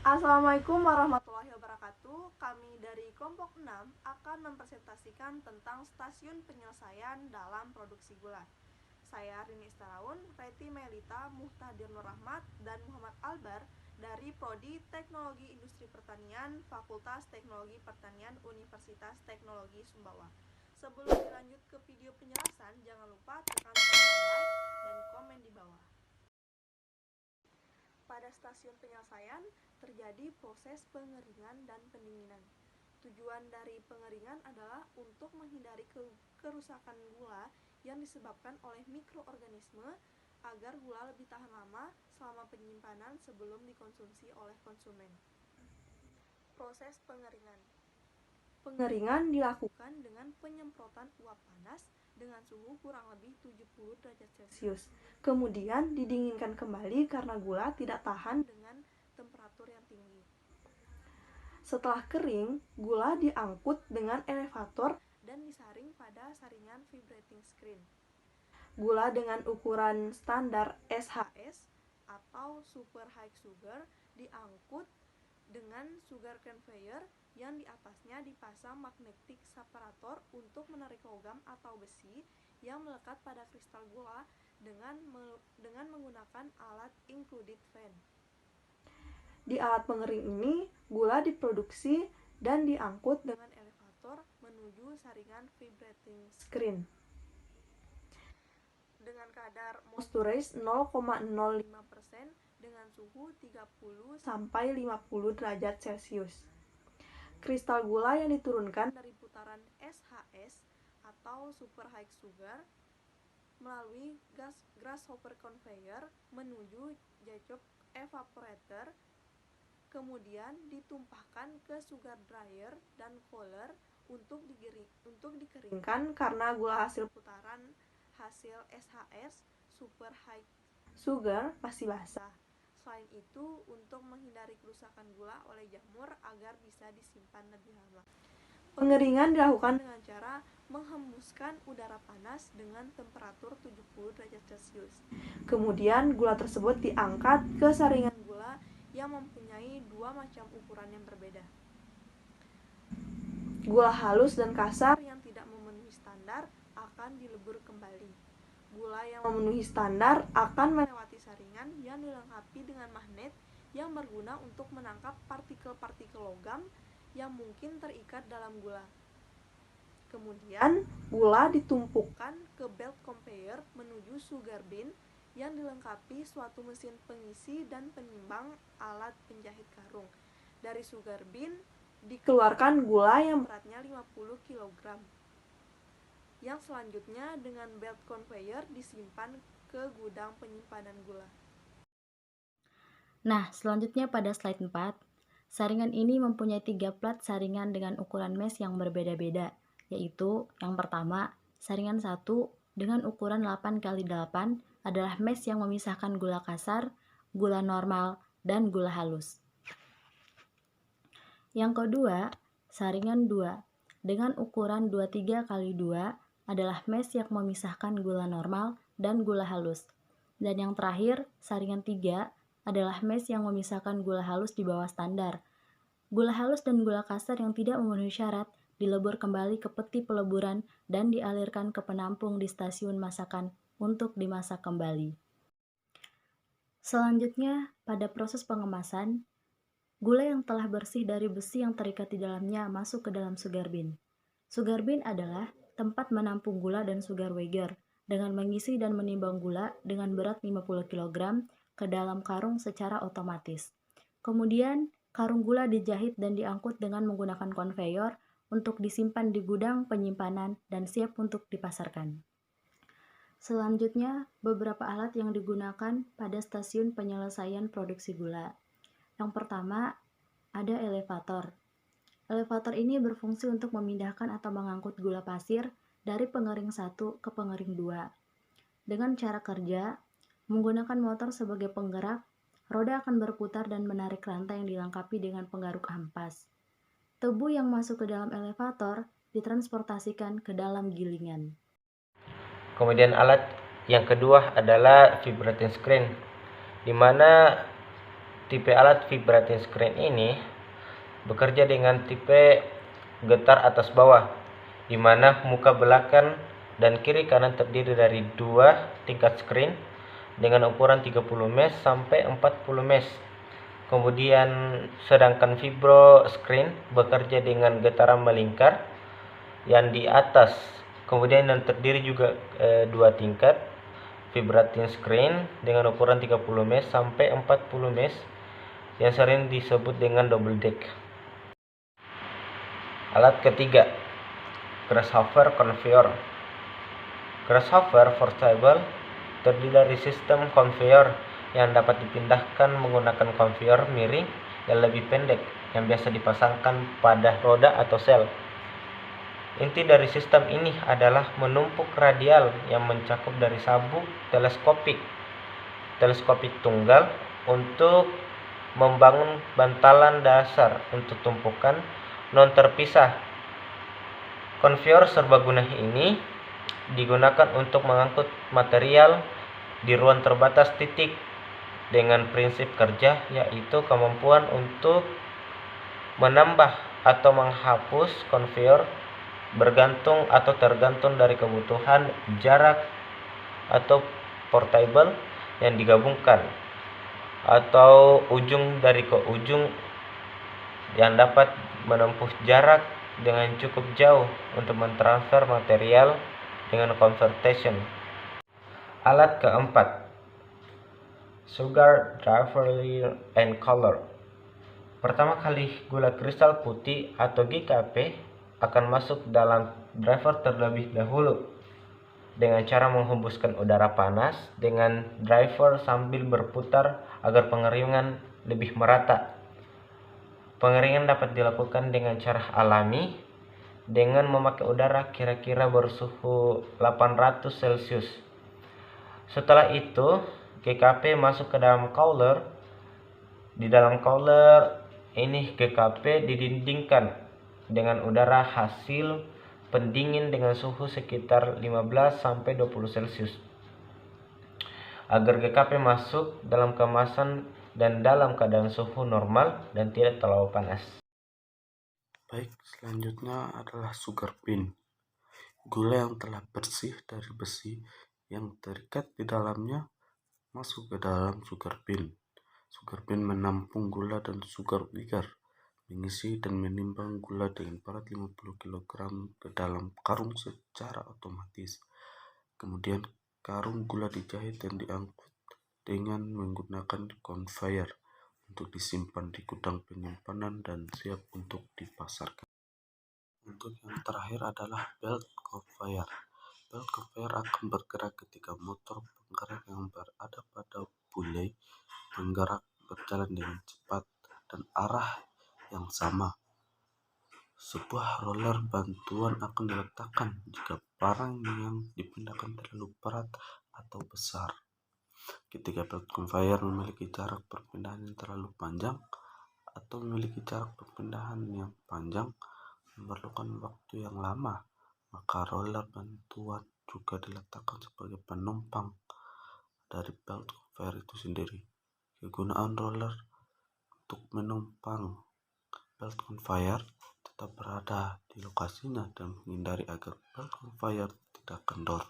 Assalamualaikum warahmatullahi wabarakatuh. Kami dari kelompok 6 akan mempresentasikan tentang stasiun penyelesaian dalam produksi gula. Saya Rini Istaraun, Reti Melita, Muhtadir Nur Rahmat, dan Muhammad Albar dari Prodi Teknologi Industri Pertanian, Fakultas Teknologi Pertanian, Universitas Teknologi Sumbawa. Sebelum lanjut ke video penjelasan, jangan lupa tekan tombol like dan komen di bawah. Pada stasiun penyelesaian, terjadi proses pengeringan dan pendinginan. Tujuan dari pengeringan adalah untuk menghindari kerusakan gula yang disebabkan oleh mikroorganisme agar gula lebih tahan lama selama penyimpanan sebelum dikonsumsi oleh konsumen. Proses pengeringan. Pengeringan dilakukan dengan penyemprotan uap panas dengan suhu kurang lebih 70 derajat Celcius. Kemudian didinginkan kembali karena gula tidak tahan dengan temperatur yang tinggi. Setelah kering, gula diangkut dengan elevator dan disaring pada saringan vibrating screen. Gula dengan ukuran standar SHS atau super high sugar diangkut dengan sugar conveyor yang di atasnya dipasang magnetic separator untuk menarik logam atau besi yang melekat pada kristal gula dengan menggunakan alat included fan. Di alat pengering ini, gula diproduksi dan diangkut dengan elevator menuju saringan vibrating screen dengan kadar moisture 0,05% dengan suhu 30 sampai 50 derajat Celcius. Kristal gula yang diturunkan dari putaran SHS atau super high sugar melalui grasshopper conveyor menuju Jacob evaporator, kemudian ditumpahkan ke sugar dryer dan cooler untuk dikeringkan karena gula hasil putaran hasil SHS super high sugar masih basah. Selain itu, untuk menghindari kerusakan gula oleh jamur agar bisa disimpan lebih lama. Pengeringan dilakukan dengan cara menghembuskan udara panas dengan temperatur 70 derajat Celcius. Kemudian gula tersebut diangkat ke saringan gula yang mempunyai dua macam ukuran yang berbeda. Gula halus dan kasar yang tidak memenuhi standar akan dilebur kembali. Gula yang memenuhi standar akan melewati saringan yang dilengkapi dengan magnet yang berguna untuk menangkap partikel-partikel logam yang mungkin terikat dalam gula. Kemudian, gula ditumpukkan ke belt conveyor menuju sugar bin yang dilengkapi suatu mesin pengisi dan penimbang alat penjahit karung. Dari sugar bin dikeluarkan gula yang beratnya 50 kg. Yang selanjutnya dengan belt conveyor disimpan ke gudang penyimpanan gula. Nah, selanjutnya pada slide 4, saringan ini mempunyai 3 plat saringan dengan ukuran mesh yang berbeda-beda, yaitu yang pertama, saringan 1 dengan ukuran 8x8 adalah mesh yang memisahkan gula kasar, gula normal, dan gula halus. Yang kedua, saringan 2 dengan ukuran 23x2 adalah mesh yang memisahkan gula normal dan gula halus. Dan yang terakhir, saringan 3 adalah mesh yang memisahkan gula halus di bawah standar. Gula halus dan gula kasar yang tidak memenuhi syarat dilebur kembali ke peti peleburan dan dialirkan ke penampung di stasiun masakan untuk dimasak kembali. Selanjutnya, pada proses pengemasan, gula yang telah bersih dari besi yang terikat di dalamnya masuk ke dalam sugar bin. Sugar bin adalah tempat menampung gula dan sugar wager dengan mengisi dan menimbang gula dengan berat 50 kg ke dalam karung secara otomatis. Kemudian, karung gula dijahit dan diangkut dengan menggunakan konveyor untuk disimpan di gudang penyimpanan dan siap untuk dipasarkan. Selanjutnya, beberapa alat yang digunakan pada stasiun penyelesaian produksi gula. Yang pertama, ada elevator. Elevator ini berfungsi untuk memindahkan atau mengangkut gula pasir dari pengering 1 ke pengering 2. Dengan cara kerja, menggunakan motor sebagai penggerak, roda akan berputar dan menarik rantai yang dilengkapi dengan penggaruk ampas. Tebu yang masuk ke dalam elevator ditransportasikan ke dalam gilingan. Kemudian alat yang kedua adalah vibrating screen, di mana tipe alat vibrating screen ini bekerja dengan tipe getar atas bawah, di mana muka belakang dan kiri kanan terdiri dari dua tingkat screen dengan ukuran 30 mesh sampai 40 mesh. Kemudian sedangkan vibro screen bekerja dengan getaran melingkar yang di atas. Kemudian yang terdiri juga dua tingkat vibrating screen dengan ukuran 30 mesh sampai 40 mesh yang sering disebut dengan double deck. Alat ketiga, crossover conveyor. Crossover portable terdiri dari sistem conveyor yang dapat dipindahkan menggunakan conveyor miring yang lebih pendek yang biasa dipasangkan pada roda atau sel. Inti dari sistem ini adalah menumpuk radial yang mencakup dari sabuk teleskopik tunggal untuk membangun bantalan dasar untuk tumpukan non terpisah. Konveyor serbaguna ini digunakan untuk mengangkut material di ruang terbatas titik dengan prinsip kerja yaitu kemampuan untuk menambah atau menghapus konveyor bergantung atau tergantung dari kebutuhan jarak atau portable yang digabungkan atau ujung dari ke ujung yang dapat menempuh jarak dengan cukup jauh untuk mentransfer material dengan convertation. Alat keempat, sugar driver and color. Pertama kali gula kristal putih atau GKP akan masuk dalam driver terlebih dahulu dengan cara menghembuskan udara panas dengan driver sambil berputar agar pengeringan lebih merata. Pengeringan dapat dilakukan dengan cara alami dengan memakai udara kira-kira bersuhu 800 Celcius. Setelah itu, GKP masuk ke dalam cooler. Di dalam cooler ini GKP didindingkan dengan udara hasil pendingin dengan suhu sekitar 15 sampai 20 Celcius agar GKP masuk dalam kemasan dan dalam keadaan suhu normal dan tidak terlalu panas. Baik, selanjutnya adalah sugar bean. Gula yang telah bersih dari besi yang terikat di dalamnya masuk ke dalam sugar bean. Sugar bean menampung gula dan sugar wafer, mengisi dan menimbang gula dengan berat 50 kg ke dalam karung secara otomatis. Kemudian karung gula dijahit dan diangkut dengan menggunakan conveyor untuk disimpan di gudang penyimpanan dan siap untuk dipasarkan. Untuk yang terakhir adalah belt conveyor. Belt conveyor akan bergerak ketika motor penggerak yang berada pada bule penggerak berjalan dengan cepat dan arah yang sama. Sebuah roller bantuan akan diletakkan jika barang yang dipindahkan terlalu berat atau besar. Ketika belt conveyor memiliki jarak perpindahan yang terlalu panjang atau memiliki jarak perpindahan yang panjang memerlukan waktu yang lama, maka roller bantuan juga diletakkan sebagai penumpang dari belt conveyor itu sendiri. Kegunaan roller untuk menumpang belt conveyor tetap berada di lokasinya dan menghindari agar belt conveyor tidak kendor.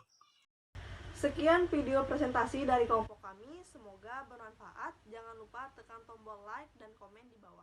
Sekian video presentasi dari kelompok kami, semoga bermanfaat. Jangan lupa tekan tombol like dan komen di bawah.